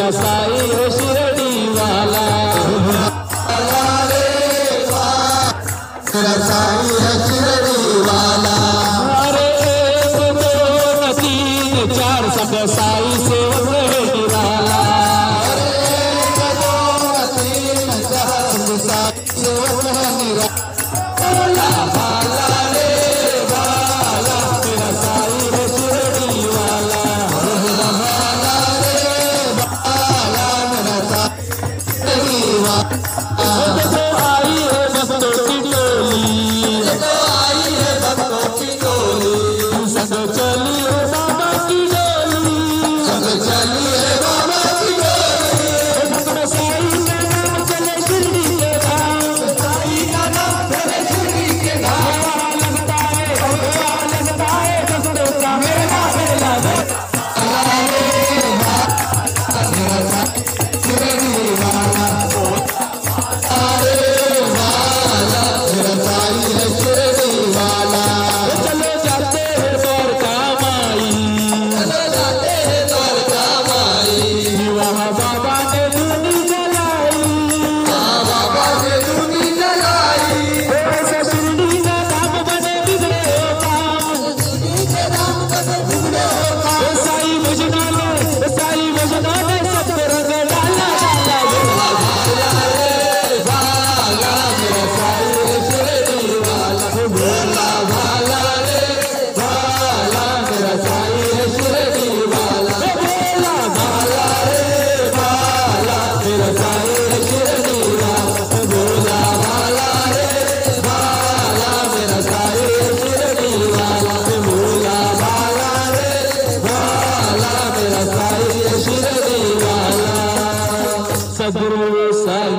मेरा साई है शिरडी वाला, मेरा साई है शिरडी वाला। अरे 1 2 3 4 सब साई से निराला, अरे 1 2 3 4 सब साई से निराला। भाला भाला रे भाला मेरा साई है शिरडी वाला, भाला रे भाला मेरा साई शिरडी वाला। देखो आई है भक्तों की टोली, देखो आई है भक्तों की टोली, संग चलिए बाबा की डोली, संग चलिए बाबा की डोली। भक्त साई का नाम चले शिरडी के धाम, साई का नाम चले शिरडी के धाम। लगता है भक्तों का मेला मेला शिरडी वाला, अरे वाला मेरा साई है शिरडी वाला। चलो जाते हैं द्वारका माई, चलो जाते हैं द्वारका माई, वहाँ बाबा ने धूनी जलाई, बाबा ने धूनी जलाई। ऐसे शिरडी का नाम बने बिगड़े काम, शिरडी के नाम बने बिगड़े काम। साई भजना ने सब रंग डाला डाला, भाला रे भाला मेरा साई है शिरडी वाला। भोला भाला रे भाला मेरा साई है शिरडी वाला। भोला भाला रे भाला मेरा साई है शिरडी वाला, भोला भाला रे भाला मेरा साई है शिरडी वाला। भोला भाला रे भाला मेरा साई है शिरडी वाला। सदगुरु साई